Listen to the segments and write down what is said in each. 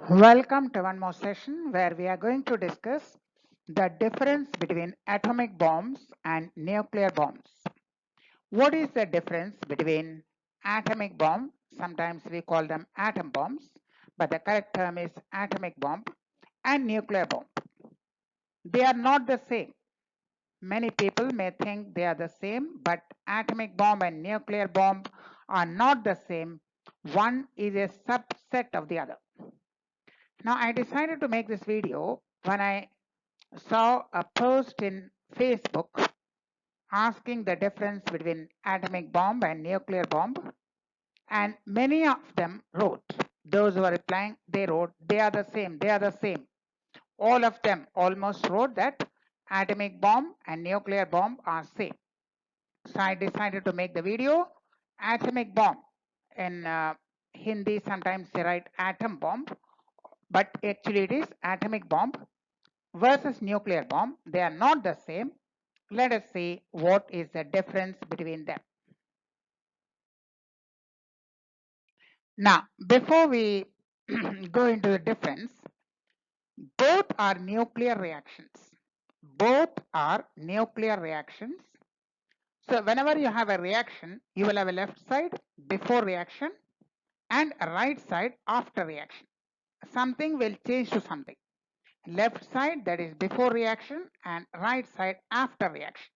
Welcome to one more session where we are going to discuss the difference between atomic bombs and nuclear bombs. What is the difference between atomic bomb? Sometimes we call them atom bombs, but the correct term is atomic bomb and nuclear bomb. They are not the same. Many people may think they are the same, but atomic bomb and nuclear bomb are not the same. One is a subset of the other. Now I decided to make this video when I saw a post in Facebook asking the difference between atomic bomb and nuclear bomb, and many of them wrote, those who are replying, they wrote, they are the same, they are the same. All of them almost wrote that atomic bomb and nuclear bomb are same. So I decided to make the video. Atomic bomb in Hindi sometimes they write atom bomb, but actually it is atomic bomb versus nuclear bomb. They are not the same. Let us see what is the difference between them. Now, before we go into the difference, both are nuclear reactions. Both are nuclear reactions. So whenever you have a reaction, you will have a left side before reaction and a right side after reaction. Something will change to something. Left side, that is before reaction, and right side after reaction.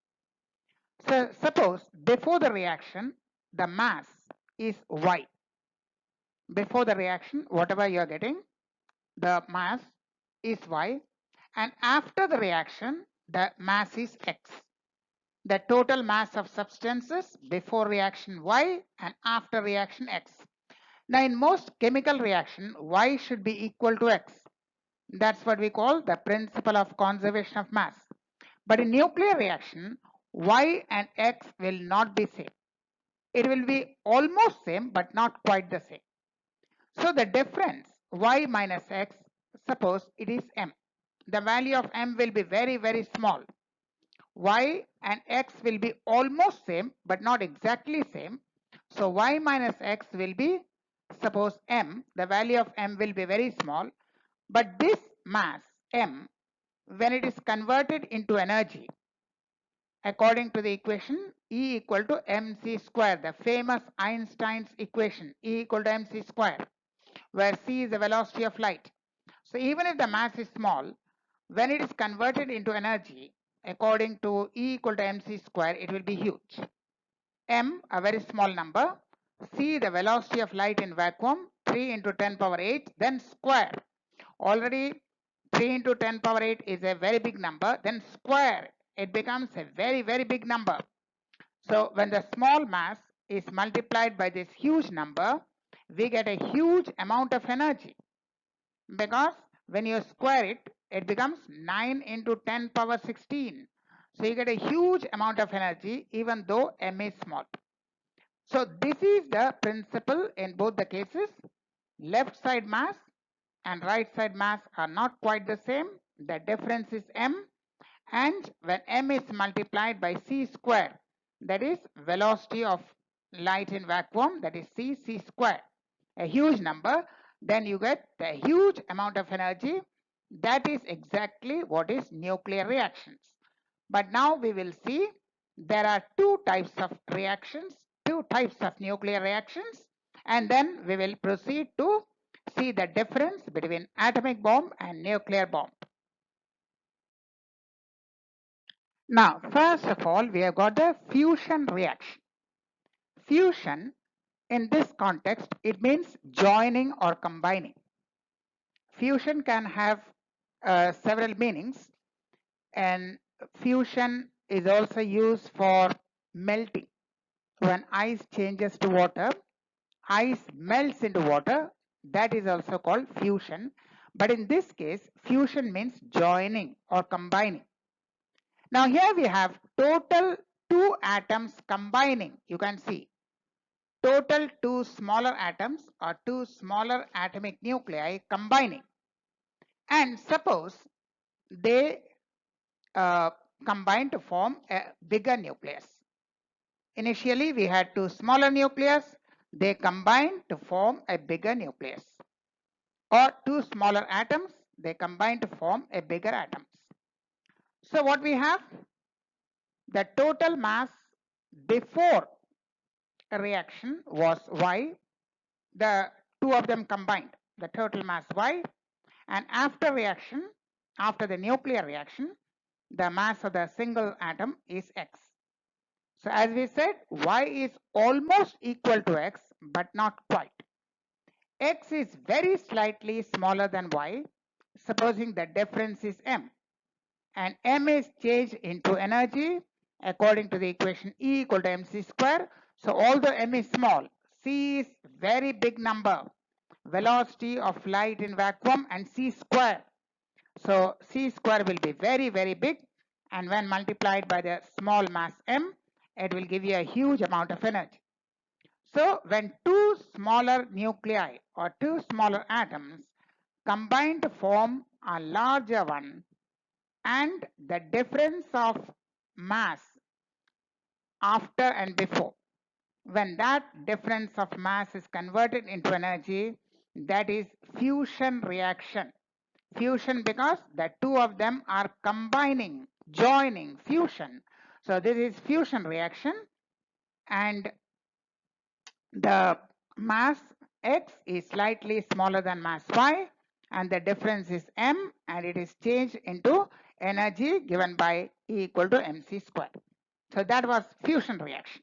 So suppose before the reaction, the mass is Y. Before the reaction, whatever you are getting, the mass is Y. And after the reaction, the mass is X. The total mass of substances before reaction Y and after reaction X. Now in most chemical reaction, Y should be equal to X. That's what we call the principle of conservation of mass. But in nuclear reaction, Y and X will not be same. It will be almost same, but not quite the same. So the difference Y minus X, suppose it is M. The value of M will be very, very small. Y and X will be almost same, but not exactly same. So Y minus X will be, suppose M, the value of M will be very small, but this mass M, when it is converted into energy, according to the equation E equal to mc square, the famous Einstein's equation, E equal to mc square, where c is the velocity of light. So even if the mass is small, when it is converted into energy, according to E equal to mc square, it will be huge. M, a very small number, c, the velocity of light in vacuum, 3 into 10 power 8, then square. Already 3 into 10 power 8 is a very big number, then square, it becomes a very, very big number. So when the small mass is multiplied by this huge number, we get a huge amount of energy, because when you square it, it becomes 9 into 10 power 16. So you get a huge amount of energy even though M is small. So this is the principle in both the cases. Left side mass and right side mass are not quite the same. The difference is M, and when M is multiplied by c square, that is velocity of light in vacuum, that is c square, a huge number, then you get the huge amount of energy. That is exactly what is nuclear reactions. But now we will see there are two types of reactions, two types of nuclear reactions, and then we will proceed to see the difference between atomic bomb and nuclear bomb. Now, first of all, we have got the fusion reaction. Fusion, in this context, it means joining or combining. Fusion can have several meanings, and fusion is also used for melting. When ice changes to water, ice melts into water, that is also called fusion. But in this case, fusion means joining or combining. Now here we have total two atoms combining. You can see total two smaller atoms or two smaller atomic nuclei combining. And suppose they combine to form a bigger nucleus. Initially we had two smaller nucleus, they combine to form a bigger nucleus. or two smaller atoms, they combine to form a bigger atom. So what we have, the total mass before a reaction was Y, the two of them combined, the total mass Y, and after reaction, after the nuclear reaction, the mass of the single atom is X. So as we said, Y is almost equal to X, but not quite. X is very slightly smaller than Y, supposing the difference is M. And M is changed into energy according to the equation E equal to mc square. So although M is small, C is very big number. Velocity of light in vacuum and C square. So C square will be very, very big. And when multiplied by the small mass M, it will give you a huge amount of energy. So when two smaller nuclei or two smaller atoms combine to form a larger one, and the difference of mass after and before, when that difference of mass is converted into energy, that is fusion reaction. Fusion because the two of them are combining, joining, fusion. So this is fusion reaction, and the mass X is slightly smaller than mass Y, and the difference is M, and it is changed into energy given by E equal to mc square. So that was fusion reaction.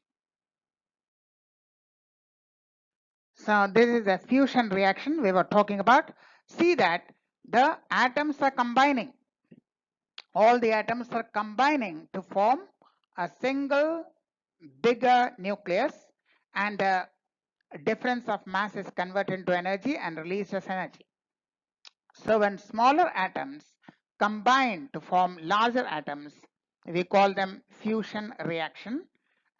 So this is a fusion reaction we were talking about. See that the atoms are combining. All the atoms are combining to form a single bigger nucleus, and the difference of mass is converted into energy and released as energy. So when smaller atoms combine to form larger atoms, we call them fusion reaction,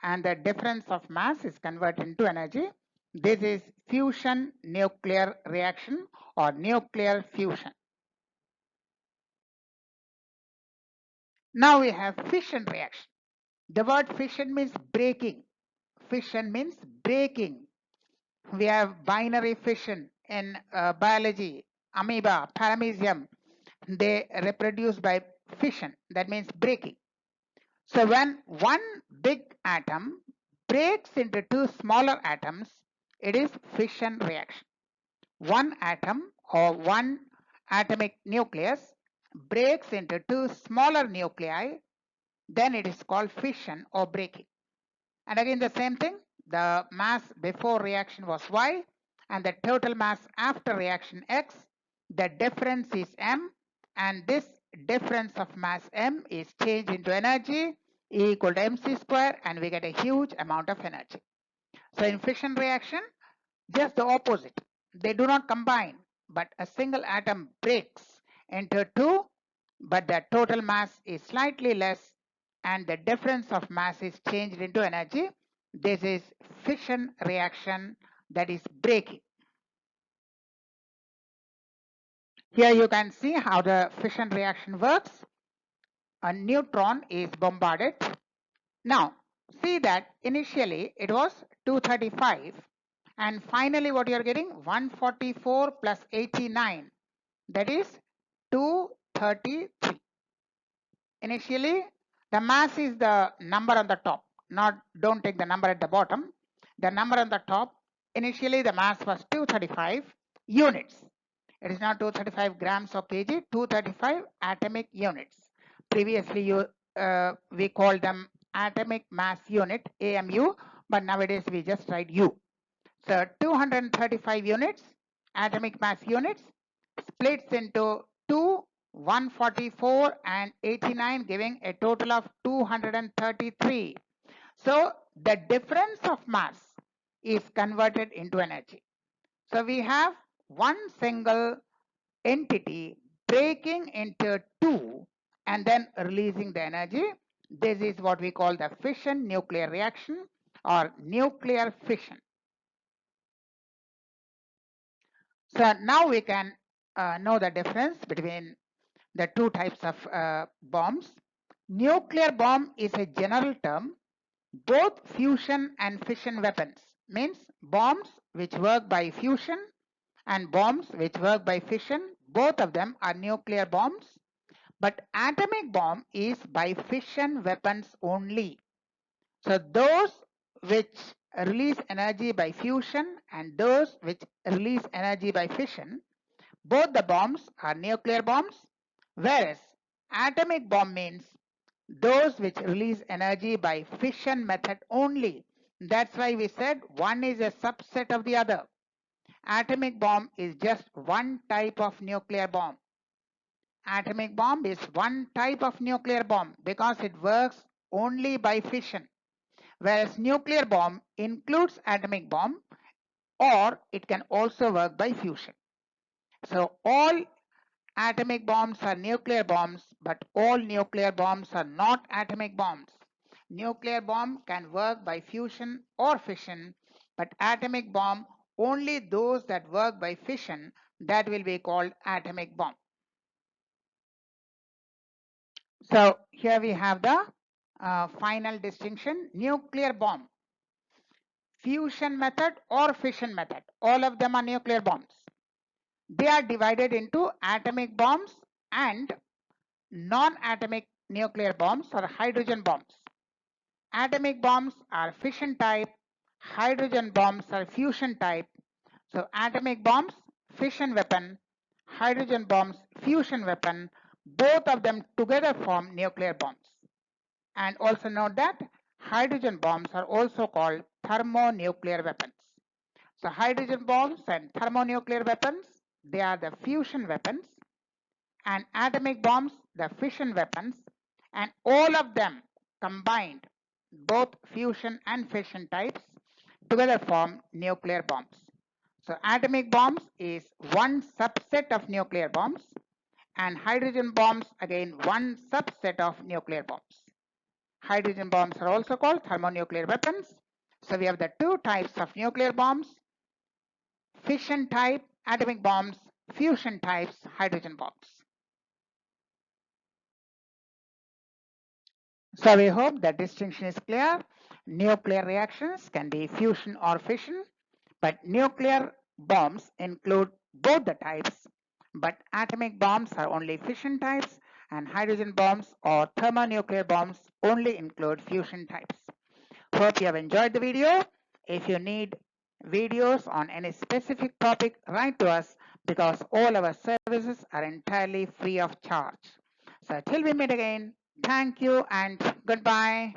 and the difference of mass is converted into energy. This is fusion nuclear reaction or nuclear fusion. Now we have fission reaction. The word fission means breaking. Fission means breaking. We have binary fission in biology, amoeba, paramecium. They reproduce by fission, that means breaking. So when one big atom breaks into two smaller atoms, it is fission reaction. One atom or one atomic nucleus breaks into two smaller nuclei, then it is called fission or breaking. And again the same thing, the mass before reaction was Y, and the total mass after reaction X. The difference is M, and this difference of mass M is changed into energy E equal to mc square, and we get a huge amount of energy. So in fission reaction, just the opposite. They do not combine, but a single atom breaks into two, but the total mass is slightly less, and the difference of mass is changed into energy. This is fission reaction, that is breaking. Here you can see how the fission reaction works. A neutron is bombarded. Now see that initially it was 235, and finally what you are getting, 144 plus 89, that is 233. Initially the mass is the number on the top, don't take the number at the bottom. The number on the top, initially the mass was 235 units. It is not 235 grams or kg, 235 atomic units. Previously we called them atomic mass unit, AMU, but nowadays we just write U. So 235 units, atomic mass units, splits into 2, 144 and 89, giving a total of 233. So the difference of mass is converted into energy. So we have one single entity breaking into two and then releasing the energy. This is what we call the fission nuclear reaction or nuclear fission. So now we can know the difference between the two types of bombs. Nuclear bomb is a general term. Both fusion and fission weapons means bombs which work by fusion and bombs which work by fission, both of them are nuclear bombs. But atomic bomb is by fission weapons only. So those which release energy by fusion and those which release energy by fission, both the bombs are nuclear bombs, whereas atomic bomb means those which release energy by fission method only. That's why we said one is a subset of the other. Atomic bomb is just one type of nuclear bomb. Atomic bomb is one type of nuclear bomb because it works only by fission, whereas nuclear bomb includes atomic bomb or it can also work by fusion. So all atomic bombs are nuclear bombs, but all nuclear bombs are not atomic bombs. Nuclear bomb can work by fusion or fission, but atomic bomb, only those that work by fission, that will be called atomic bomb. So here we have the final distinction. Nuclear bomb, fusion method or fission method, all of them are nuclear bombs. They are divided into atomic bombs and non-atomic nuclear bombs or hydrogen bombs. Atomic bombs are fission type, hydrogen bombs are fusion type. So atomic bombs, fission weapon, hydrogen bombs, fusion weapon, both of them together form nuclear bombs. And also note that hydrogen bombs are also called thermonuclear weapons. So hydrogen bombs and thermonuclear weapons, they are the fusion weapons, and atomic bombs, the fission weapons, and all of them combined, both fusion and fission types, together form nuclear bombs. So atomic bombs is one subset of nuclear bombs, and hydrogen bombs again one subset of nuclear bombs. Hydrogen bombs are also called thermonuclear weapons. So we have the two types of nuclear bombs: fission type atomic bombs, fusion types hydrogen bombs. So we hope the distinction is clear. Nuclear reactions can be fusion or fission, but nuclear bombs include both the types, but atomic bombs are only fission types, and hydrogen bombs or thermonuclear bombs only include fusion types. Hope you have enjoyed the video. If you need videos on any specific topic, write to us because all our services are entirely free of charge. So till we meet again, thank you and goodbye.